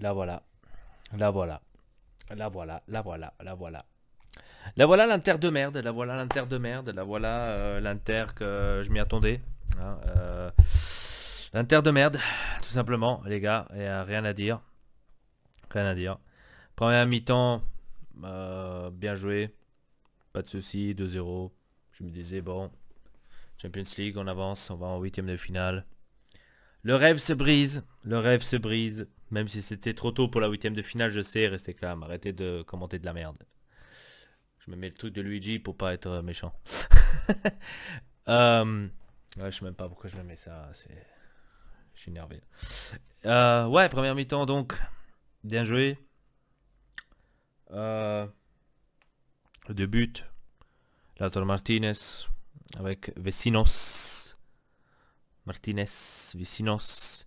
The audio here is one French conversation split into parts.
La voilà. La voilà. La voilà. La voilà. La voilà. La voilà l'Inter de merde. La voilà l'Inter de merde. La voilà l'Inter que je m'y attendais. Hein, L'Inter de merde. Tout simplement, les gars. Il n'y a rien à dire. Rien à dire. Première mi-temps. Bien joué. Pas de soucis. 2-0. Je me disais, bon. Champions League, on avance. On va en huitième de finale. Le rêve se brise. Le rêve se brise. Même si c'était trop tôt pour la huitième de finale, je sais, restez calme, arrêtez de commenter de la merde. Je me mets le truc de Luigi pour pas être méchant. Ouais, je sais même pas pourquoi je me mets ça, je suis énervé. Ouais, première mi-temps donc, bien joué. Deux buts, Lautaro Martinez avec Vecinos. Martinez, Vecinos.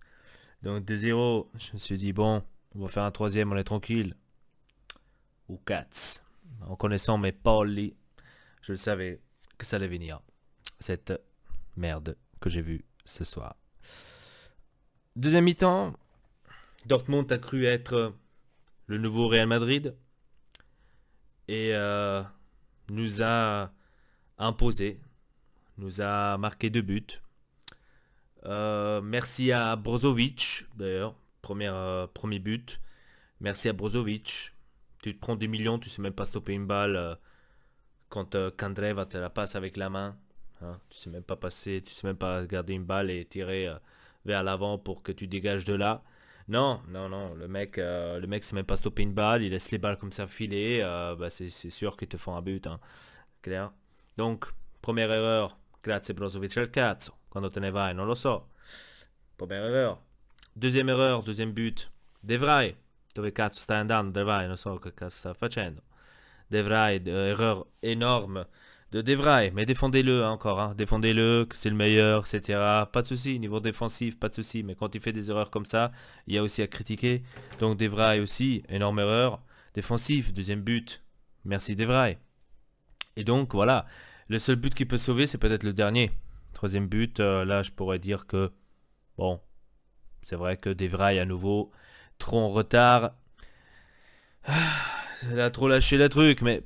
Donc 2-0, je me suis dit bon, on va faire un troisième, on est tranquille. Ou 4. En connaissant mes Pauli, je le savais que ça allait venir. Cette merde que j'ai vue ce soir. Deuxième mi-temps, Dortmund a cru être le nouveau Real Madrid et nous a imposé, nous a marqué 2 buts. Merci à Brozovic d'ailleurs, premier but. Merci à Brozovic. Tu te prends des millions, tu sais même pas stopper une balle quand Kandreva te la passe avec la main. Hein, tu sais même pas passer, tu sais même pas garder une balle et tirer vers l'avant pour que tu dégages de là. Non, non, non, le mec sait même pas stopper une balle, il laisse les balles comme ça filer, bah c'est sûr qu'ils te font un but, hein, clair. Donc, première erreur, grazie Brozovic al cazzo, quando te ne vai, non lo so. Première erreur. Deuxième erreur, deuxième but, De Vrij, dove cazzo stai andando, De Vrij, non so che cazzo sta facendo. De Vrij, erreur énorme de De Vrij, mais défendez-le encore, hein. Défendez-le, que c'est le meilleur, etc. Pas de souci, niveau défensif, pas de souci, mais quand il fait des erreurs comme ça, il y a aussi à critiquer. Donc De Vrij aussi, énorme erreur. Défensif, deuxième but, merci De Vrij. Et donc voilà, le seul but qui peut sauver, c'est peut-être le dernier. Troisième but, là je pourrais dire que, bon, c'est vrai que De Vrij à nouveau, trop en retard. Il a trop lâché le truc, mais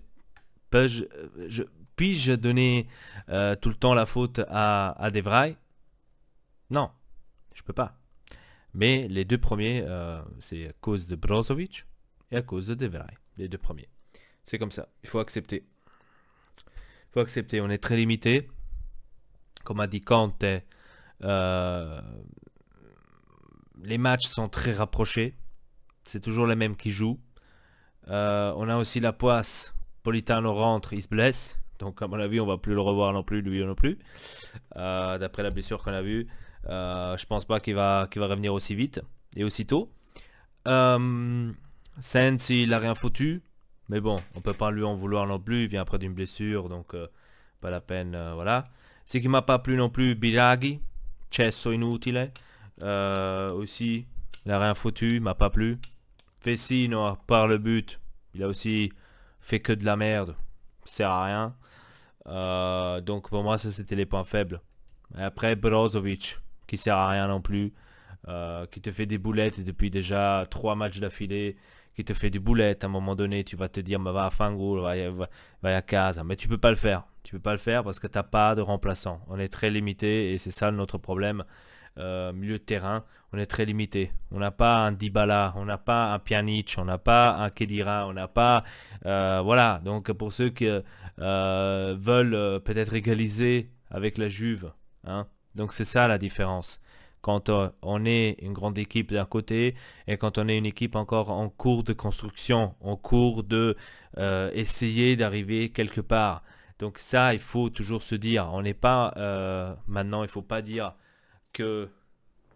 puis-je donner tout le temps la faute à De Vrij? Non, je peux pas. Mais les deux premiers, c'est à cause de Brozovic et à cause de De Vrij. Les deux premiers. C'est comme ça, il faut accepter. Il faut accepter, on est très limité. Comme a dit Conte, les matchs sont très rapprochés. C'est toujours les mêmes qui jouent. On a aussi la poisse. Politano rentre, il se blesse. Donc à mon avis, on va plus le revoir non plus, lui non plus. D'après la blessure qu'on a vue, je pense pas qu'il va revenir aussi vite et aussitôt. Sainz, il a rien foutu. Mais bon, on peut pas lui en vouloir non plus. Il vient après d'une blessure, donc pas la peine. Voilà. Ce qui m'a pas plu non plus, Biraghi. Cesso inutile. Aussi, il a rien foutu, il m'a pas plu. Vecino, à part le but, il a aussi fait que de la merde. Ça sert à rien. Donc pour moi, ça c'était les points faibles. Et après, Brozovic, qui sert à rien non plus. Qui te fait des boulettes depuis déjà 3 matchs d'affilée. Qui te fait des boulettes. À un moment donné, tu vas te dire, bah, va à Fangoul, va à casa. Mais tu peux pas le faire. Tu peux pas le faire parce que t'as pas de remplaçant. On est très limité et c'est ça notre problème. Milieu de terrain, on est très limité. On n'a pas un Dybala, on n'a pas un Pjanic, on n'a pas un Khedira, on n'a pas... voilà, donc pour ceux qui veulent peut-être égaliser avec la Juve, hein, donc c'est ça la différence. Quand on est une grande équipe d'un côté et quand on est une équipe encore en cours de construction, en cours de essayer d'arriver quelque part. Donc ça, il faut toujours se dire, on n'est pas... maintenant, il ne faut pas dire que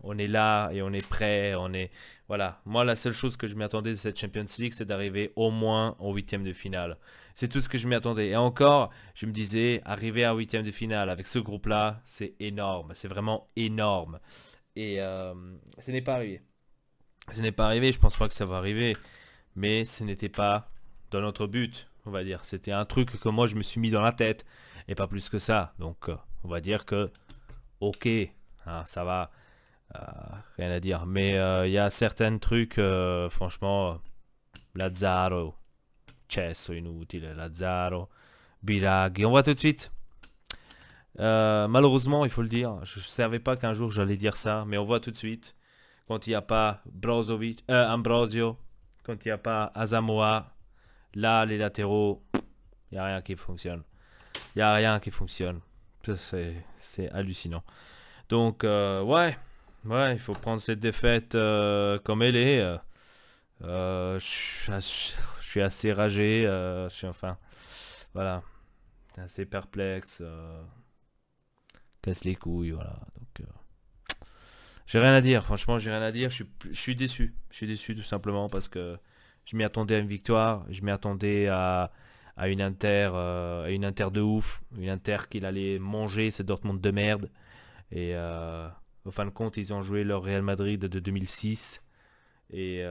on est là et on est prêt, on est... Voilà, moi la seule chose que je m'attendais de cette Champions League, c'est d'arriver au moins en huitième de finale. C'est tout ce que je m'attendais. Et encore, je me disais, arriver à huitième de finale avec ce groupe-là, c'est énorme, c'est vraiment énorme. Et ce n'est pas arrivé. Ce n'est pas arrivé, je pense pas que ça va arriver, mais ce n'était pas dans notre but, on va dire. C'était un truc que moi je me suis mis dans la tête, et pas plus que ça. Donc on va dire que, ok, hein, ça va. Rien à dire. Mais il y a certains trucs, franchement, Lazzaro, Cesso inutile, Lazzaro, Biraghi. On voit tout de suite. Malheureusement, il faut le dire, je ne savais pas qu'un jour j'allais dire ça, mais on voit tout de suite. Quand il n'y a pas Ambrosio, quand il n'y a pas Asamoah, là, les latéraux, il n'y a rien qui fonctionne. Il n'y a rien qui fonctionne. C'est hallucinant. Donc, ouais, il faut prendre cette défaite comme elle est. Je suis assez ragé. Enfin, voilà, assez perplexe. Casse les couilles, voilà. Donc, j'ai rien à dire. Franchement, j'ai rien à dire. Je suis déçu. Je suis déçu tout simplement parce que je m'y attendais à une victoire. Je m'y attendais à une Inter de ouf, une Inter qu'il allait manger, ce Dortmund de merde. Et au fin de compte, ils ont joué leur Real Madrid de 2006. Et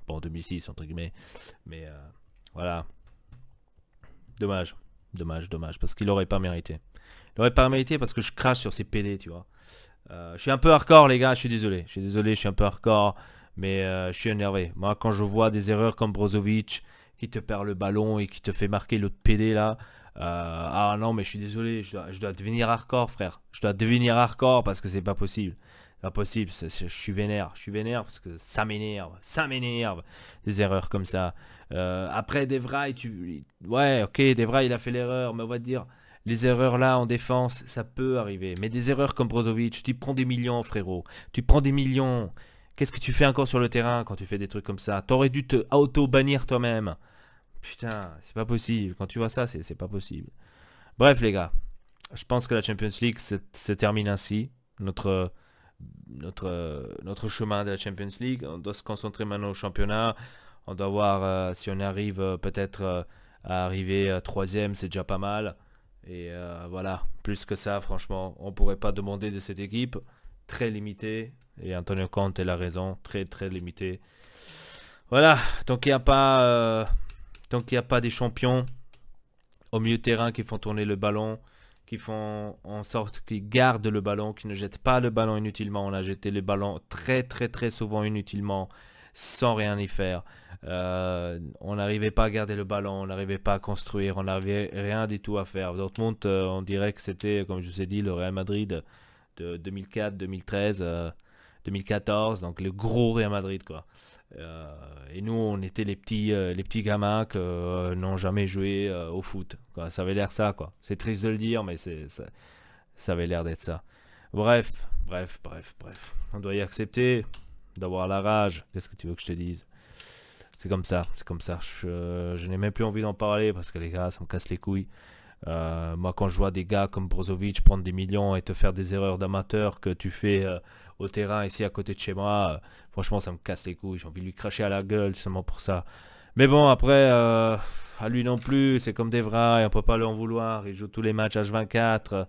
bon, 2006 entre guillemets. Mais voilà. Dommage, parce qu'il aurait pas mérité. Il aurait pas mérité parce que je crache sur ces PD, tu vois. Je suis un peu hardcore, les gars. Je suis désolé, je suis un peu hardcore, mais je suis énervé. Moi, quand je vois des erreurs comme Brozovic qui te perd le ballon et qui te fait marquer l'autre PD là. Ah non, mais je suis désolé, je dois devenir hardcore, frère. Je dois devenir hardcore parce que c'est pas possible. Pas possible, je suis vénère. Je suis vénère parce que ça m'énerve. Des erreurs comme ça. Après, Devray, ouais, ok, Devray, il a fait l'erreur, mais on va dire, les erreurs là en défense, ça peut arriver. Mais des erreurs comme Brozovic, tu prends des millions, frérot. Tu prends des millions. Qu'est-ce que tu fais encore sur le terrain quand tu fais des trucs comme ça? T'aurais dû te auto-bannir toi-même. Putain, c'est pas possible. Quand tu vois ça, c'est pas possible. Bref, les gars, je pense que la Champions League se termine ainsi. Notre chemin de la Champions League. On doit se concentrer maintenant au championnat. On doit voir si on arrive peut-être à arriver troisième, c'est déjà pas mal. Et voilà, plus que ça, franchement, on pourrait pas demander de cette équipe. Très limitée. Et Antonio Conte a raison, très très limité. Voilà, donc il n'y a pas... tant qu'il n'y a pas des champions au milieu de terrain qui font tourner le ballon, qui font en sorte qu'ils gardent le ballon, qui ne jettent pas le ballon inutilement. On a jeté le ballon très très très souvent inutilement, sans rien y faire. On n'arrivait pas à garder le ballon, on n'arrivait pas à construire, on n'avait rien du tout à faire. Dortmund, on dirait que c'était, comme je vous ai dit, le Real Madrid de 2004, 2013, 2014, donc le gros Real Madrid, quoi. Et nous, on était les petits gamins qui n'ont jamais joué au foot, quoi. Ça avait l'air ça, quoi. C'est triste de le dire, mais ça avait l'air d'être ça. Bref. On doit y accepter d'avoir la rage. Qu'est-ce que tu veux que je te dise? C'est comme ça. Je n'ai même plus envie d'en parler parce que les gars, ça me casse les couilles. Moi, quand je vois des gars comme Brozovic prendre des millions et te faire des erreurs d'amateur que tu fais au terrain ici à côté de chez moi, franchement, ça me casse les couilles. J'ai envie de lui cracher à la gueule seulement pour ça. Mais bon, après, à lui non plus, c'est comme Devray, on peut pas lui en vouloir. Il joue tous les matchs H24.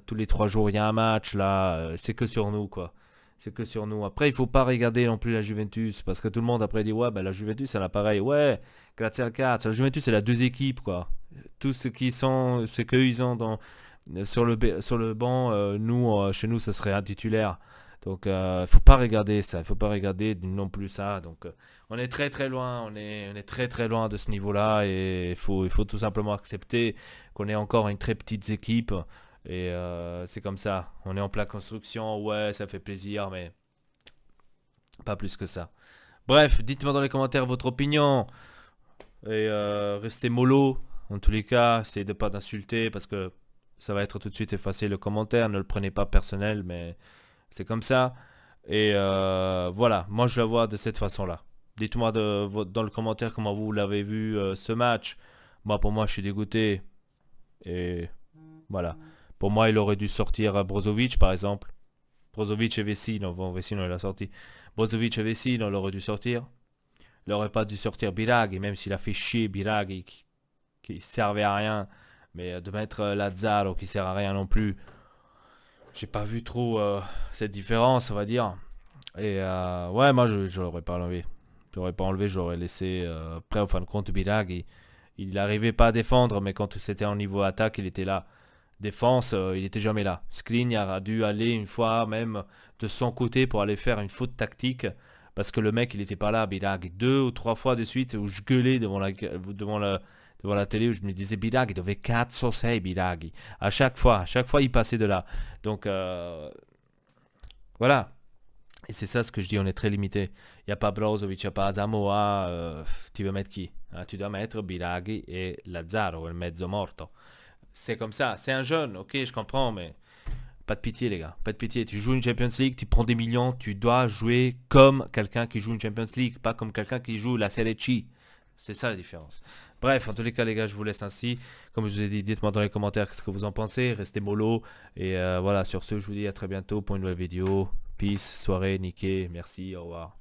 Tous les 3 jours, il y a un match là. C'est que sur nous, quoi. C'est que sur nous. Après, il faut pas regarder non plus la Juventus parce que tout le monde après dit ouais, ben la Juventus, c'est l'appareil. Ouais, 4-4. La Juventus, c'est la 2 équipes, quoi. Tout ce qui sont, ce qu'ils ont sur le banc, nous, chez nous, ce serait un titulaire. Donc, faut pas regarder ça, il faut pas regarder non plus ça. Donc, on est très très loin, on est très très loin de ce niveau-là et il faut tout simplement accepter qu'on est encore une très petite équipe et c'est comme ça. On est en pleine construction, ouais, ça fait plaisir, mais pas plus que ça. Bref, dites-moi dans les commentaires votre opinion et restez mollo. En tous les cas, essayez de pas d'insulter parce que ça va être tout de suite effacé le commentaire. Ne le prenez pas personnel, mais c'est comme ça. Et voilà, moi je la vois de cette façon-là. Dites-moi dans le commentaire comment vous l'avez vu ce match. Moi, pour moi, je suis dégoûté. Et voilà. Pour moi, il aurait dû sortir Brozovic, par exemple. Brozovic et Vecino. Bon, Vecino, il a sorti. Brozovic et Vecino, il aurait dû sortir. Il n'aurait pas dû sortir Biraghi, même s'il a fait chier Biraghi, qui servait à rien. Mais de mettre Lazzaro, qui sert à rien non plus. J'ai pas vu trop cette différence, on va dire. Et ouais, moi, je l'aurais pas enlevé. Je l'aurais pas enlevé, j'aurais laissé. Après, en fin de compte, Biraghi, il n'arrivait pas à défendre, mais quand c'était en niveau attaque, il était là. Défense, il était jamais là. Skriniar a dû aller une fois même de son côté pour aller faire une faute tactique parce que le mec il était pas là. Biraghi 2 ou 3 fois de suite où je gueulais devant la télé où je me disais Biraghi dove cazzo sei Biraghi. À chaque fois il passait de là. Donc voilà. Et c'est ça ce que je dis, on est très limité. Il n'y a pas Brozovic, il n'y a pas Asamoah. Tu veux mettre qui? Tu dois mettre Biraghi et Lazzaro, le mezzo morto. C'est comme ça, c'est un jeune, ok, je comprends, mais pas de pitié les gars, pas de pitié. Tu joues une Champions League, tu prends des millions, tu dois jouer comme quelqu'un qui joue une Champions League, pas comme quelqu'un qui joue la Serie C. C'est ça la différence. Bref, en tous les cas les gars, je vous laisse ainsi. Comme je vous ai dit, dites-moi dans les commentaires ce que vous en pensez, restez mollo. Et voilà, sur ce, je vous dis à très bientôt pour une nouvelle vidéo. Peace, soirée, niqué, merci, au revoir.